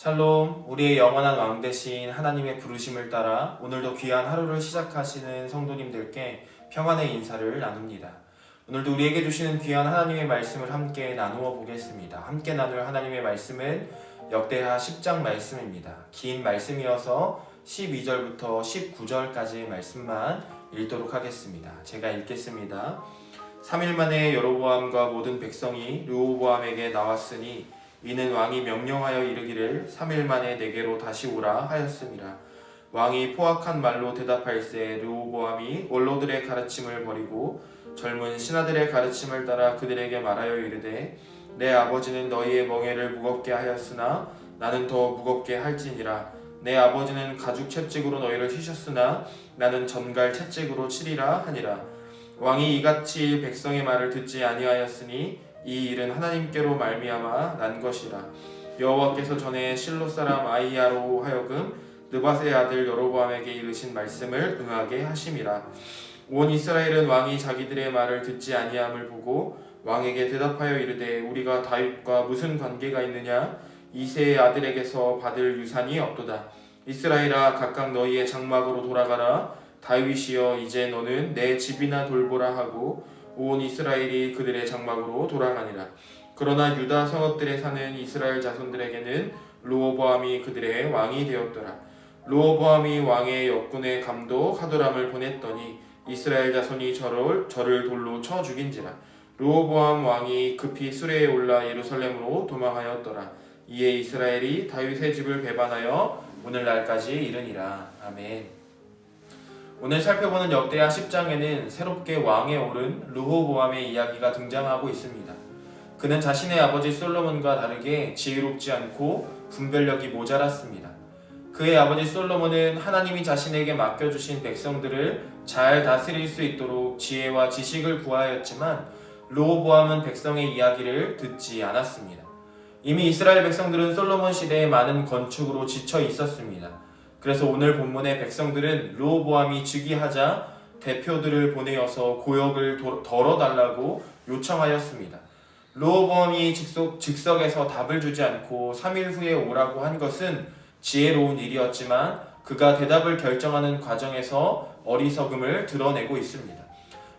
샬롬, 우리의 영원한 왕 되신 하나님의 부르심을 따라 오늘도 귀한 하루를 시작하시는 성도님들께 평안의 인사를 나눕니다. 오늘도 우리에게 주시는 귀한 하나님의 말씀을 함께 나누어 보겠습니다. 함께 나눌 하나님의 말씀은 역대하 10장 말씀입니다. 긴 말씀이어서 12절부터 19절까지의 말씀만 읽도록 하겠습니다. 제가 읽겠습니다. 3일 만에 여로보암과 모든 백성이 르호보암에게 나왔으니 이는 왕이 명령하여 이르기를 3일 만에 내게로 다시 오라 하였습니다. 왕이 포악한 말로 대답할세 르호보암이 원로들의 가르침을 버리고 젊은 신하들의 가르침을 따라 그들에게 말하여 이르되 내 아버지는 너희의 멍에를 무겁게 하였으나 나는 더 무겁게 할지니라. 내 아버지는 가죽 채찍으로 너희를 치셨으나 나는 전갈 채찍으로 치리라 하니라. 왕이 이같이 백성의 말을 듣지 아니하였으니 이 일은 하나님께로 말미암아 난 것이라. 여호와께서 전에 실로 사람 아히야로 하여금 느밧의 아들 여로보암에게 이르신 말씀을 응하게 하심이라. 온 이스라엘은 왕이 자기들의 말을 듣지 아니함을 보고 왕에게 대답하여 이르되 우리가 다윗과 무슨 관계가 있느냐? 이새의 아들에게서 받을 유산이 없도다. 이스라엘아 각각 너희의 장막으로 돌아가라. 다윗이여 이제 너는 내 집이나 돌보라 하고 온 이스라엘이 그들의 장막으로 돌아가니라. 그러나 유다 성읍들에 사는 이스라엘 자손들에게는 르호보암이 그들의 왕이 되었더라. 르호보암이 왕의 역군의 감독 하도람을 보냈더니 이스라엘 자손이 저를 돌로 쳐 죽인지라. 르호보암 왕이 급히 수레에 올라 예루살렘으로 도망하였더라. 이에 이스라엘이 다윗의 집을 배반하여 오늘날까지 이르니라. 아멘. 오늘 살펴보는 역대하 10장에는 새롭게 왕에 오른 르호보암의 이야기가 등장하고 있습니다. 그는 자신의 아버지 솔로몬과 다르게 지혜롭지 않고 분별력이 모자랐습니다. 그의 아버지 솔로몬은 하나님이 자신에게 맡겨주신 백성들을 잘 다스릴 수 있도록 지혜와 지식을 구하였지만 르호보암은 백성의 이야기를 듣지 않았습니다. 이미 이스라엘 백성들은 솔로몬 시대에 많은 건축으로 지쳐 있었습니다. 그래서 오늘 본문의 백성들은 르호보암이 즉위하자 대표들을 보내어서 고역을 덜어달라고 요청하였습니다. 르호보암이 즉석에서 답을 주지 않고 3일 후에 오라고 한 것은 지혜로운 일이었지만 그가 대답을 결정하는 과정에서 어리석음을 드러내고 있습니다.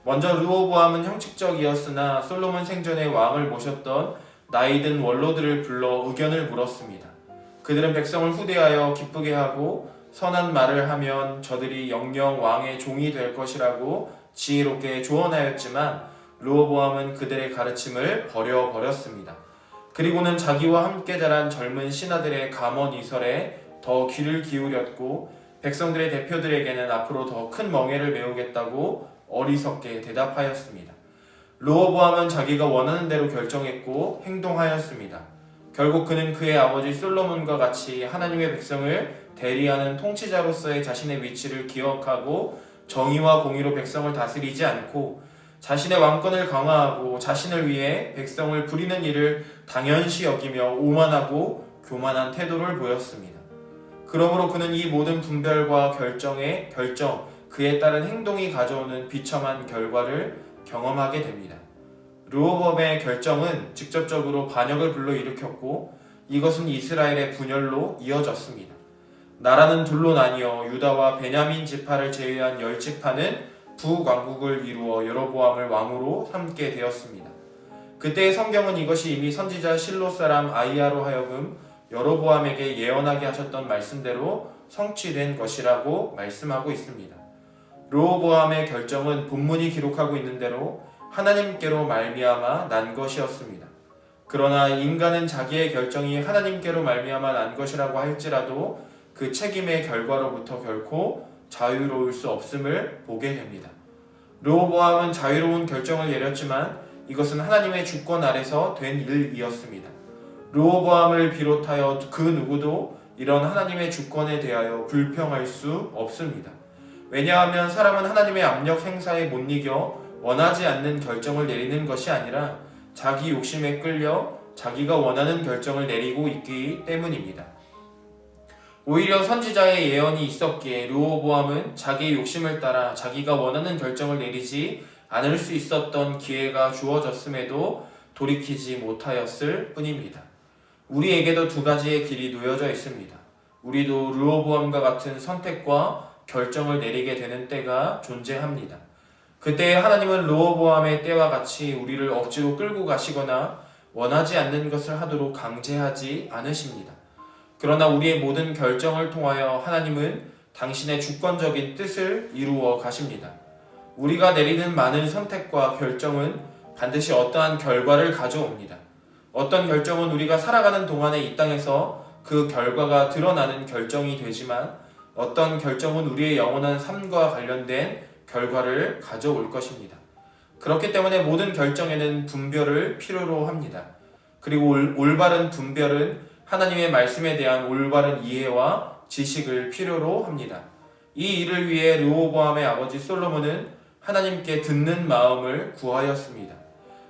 먼저 르호보암은 형식적이었으나 솔로몬 생전에 왕을 모셨던 나이든 원로들을 불러 의견을 물었습니다. 그들은 백성을 후대하여 기쁘게 하고 선한 말을 하면 저들이 영영 왕의 종이 될 것이라고 지혜롭게 조언하였지만 르호보암은 그들의 가르침을 버려버렸습니다. 그리고는 자기와 함께 자란 젊은 신하들의 감언 이설에 더 귀를 기울였고 백성들의 대표들에게는 앞으로 더 큰 멍에를 메우겠다고 어리석게 대답하였습니다. 르호보암은 자기가 원하는 대로 결정했고 행동하였습니다. 결국 그는 그의 아버지 솔로몬과 같이 하나님의 백성을 대리하는 통치자로서의 자신의 위치를 기억하고 정의와 공의로 백성을 다스리지 않고 자신의 왕권을 강화하고 자신을 위해 백성을 부리는 일을 당연시 여기며 오만하고 교만한 태도를 보였습니다. 그러므로 그는 이 모든 분별과 그에 따른 행동이 가져오는 비참한 결과를 경험하게 됩니다. 르호보암의 결정은 직접적으로 반역을 불러일으켰고 이것은 이스라엘의 분열로 이어졌습니다. 나라는 둘로 나뉘어 유다와 베냐민 지파를 제외한 10지파는 북왕국을 이루어 여로보암을 왕으로 삼게 되었습니다. 그때의 성경은 이것이 이미 선지자 실로 사람 아히야로 하여금 여로보암에게 예언하게 하셨던 말씀대로 성취된 것이라고 말씀하고 있습니다. 르호보암의 결정은 본문이 기록하고 있는 대로 하나님께로 말미암아 난 것이었습니다. 그러나 인간은 자기의 결정이 하나님께로 말미암아 난 것이라고 할지라도 그 책임의 결과로부터 결코 자유로울 수 없음을 보게 됩니다. 르호보암은 자유로운 결정을 내렸지만 이것은 하나님의 주권 아래서 된 일이었습니다. 르호보암을 비롯하여 그 누구도 이런 하나님의 주권에 대하여 불평할 수 없습니다. 왜냐하면 사람은 하나님의 압력 행사에 못 이겨 원하지 않는 결정을 내리는 것이 아니라 자기 욕심에 끌려 자기가 원하는 결정을 내리고 있기 때문입니다. 오히려 선지자의 예언이 있었기에 르호보암은 자기의 욕심을 따라 자기가 원하는 결정을 내리지 않을 수 있었던 기회가 주어졌음에도 돌이키지 못하였을 뿐입니다. 우리에게도 두 가지의 길이 놓여져 있습니다. 우리도 르호보암과 같은 선택과 결정을 내리게 되는 때가 존재합니다. 그때 하나님은 르호보암의 때와 같이 우리를 억지로 끌고 가시거나 원하지 않는 것을 하도록 강제하지 않으십니다. 그러나 우리의 모든 결정을 통하여 하나님은 당신의 주권적인 뜻을 이루어 가십니다. 우리가 내리는 많은 선택과 결정은 반드시 어떠한 결과를 가져옵니다. 어떤 결정은 우리가 살아가는 동안에 이 땅에서 그 결과가 드러나는 결정이 되지만 어떤 결정은 우리의 영원한 삶과 관련된 결과를 가져올 것입니다. 그렇기 때문에 모든 결정에는 분별을 필요로 합니다. 그리고 올바른 분별은 하나님의 말씀에 대한 올바른 이해와 지식을 필요로 합니다. 이 일을 위해 르호보암의 아버지 솔로몬은 하나님께 듣는 마음을 구하였습니다.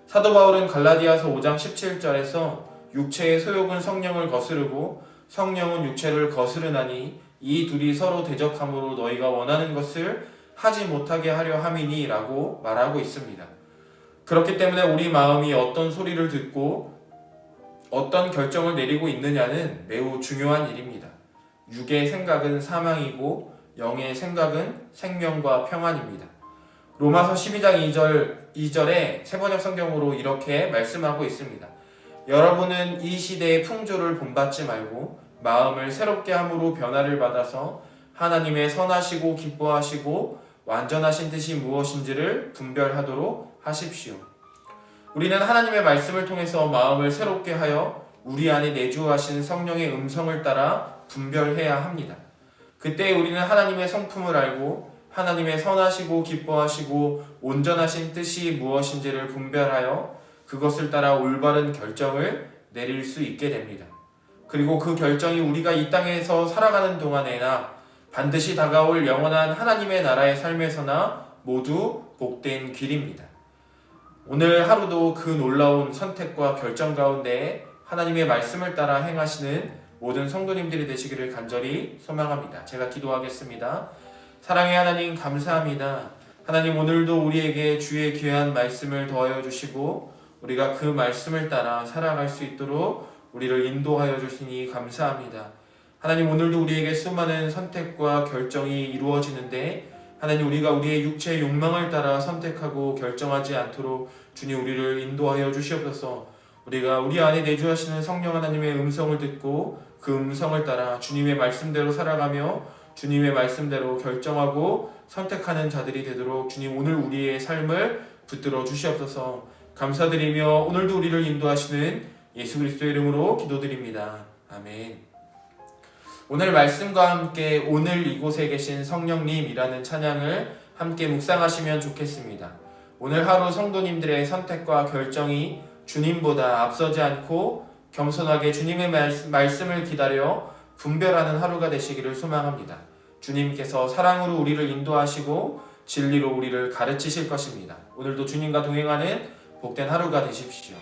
사도 바울은 갈라디아서 5장 17절에서 육체의 소욕은 성령을 거스르고 성령은 육체를 거스르나니 이 둘이 서로 대적함으로 너희가 원하는 것을 하지 못하게 하려 함이니 라고 말하고 있습니다. 그렇기 때문에 우리 마음이 어떤 소리를 듣고 어떤 결정을 내리고 있느냐는 매우 중요한 일입니다. 육의 생각은 사망이고 영의 생각은 생명과 평안입니다. 로마서 12장 2절에 새번역 성경으로 이렇게 말씀하고 있습니다. 여러분은 이 시대의 풍조를 본받지 말고 마음을 새롭게 함으로 변화를 받아서 하나님의 선하시고 기뻐하시고 완전하신 뜻이 무엇인지를 분별하도록 하십시오. 우리는 하나님의 말씀을 통해서 마음을 새롭게 하여 우리 안에 내주하신 성령의 음성을 따라 분별해야 합니다. 그때 우리는 하나님의 성품을 알고 하나님의 선하시고 기뻐하시고 온전하신 뜻이 무엇인지를 분별하여 그것을 따라 올바른 결정을 내릴 수 있게 됩니다. 그리고 그 결정이 우리가 이 땅에서 살아가는 동안에나 반드시 다가올 영원한 하나님의 나라의 삶에서나 모두 복된 길입니다. 오늘 하루도 그 놀라운 선택과 결정 가운데 하나님의 말씀을 따라 행하시는 모든 성도님들이 되시기를 간절히 소망합니다. 제가 기도하겠습니다. 사랑의 하나님 감사합니다. 하나님 오늘도 우리에게 주의 귀한 말씀을 더하여 주시고 우리가 그 말씀을 따라 살아갈 수 있도록 우리를 인도하여 주시니 감사합니다. 하나님 오늘도 우리에게 수많은 선택과 결정이 이루어지는데 하나님 우리가 우리의 육체의 욕망을 따라 선택하고 결정하지 않도록 주님 우리를 인도하여 주시옵소서. 우리가 우리 안에 내주하시는 성령 하나님의 음성을 듣고 그 음성을 따라 주님의 말씀대로 살아가며 주님의 말씀대로 결정하고 선택하는 자들이 되도록 주님 오늘 우리의 삶을 붙들어 주시옵소서. 감사드리며 오늘도 우리를 인도하시는 예수 그리스도의 이름으로 기도드립니다. 아멘. 오늘 말씀과 함께 오늘 이곳에 계신 성령님이라는 찬양을 함께 묵상하시면 좋겠습니다. 오늘 하루 성도님들의 선택과 결정이 주님보다 앞서지 않고 겸손하게 주님의 말씀을 기다려 분별하는 하루가 되시기를 소망합니다. 주님께서 사랑으로 우리를 인도하시고 진리로 우리를 가르치실 것입니다. 오늘도 주님과 동행하는 복된 하루가 되십시오.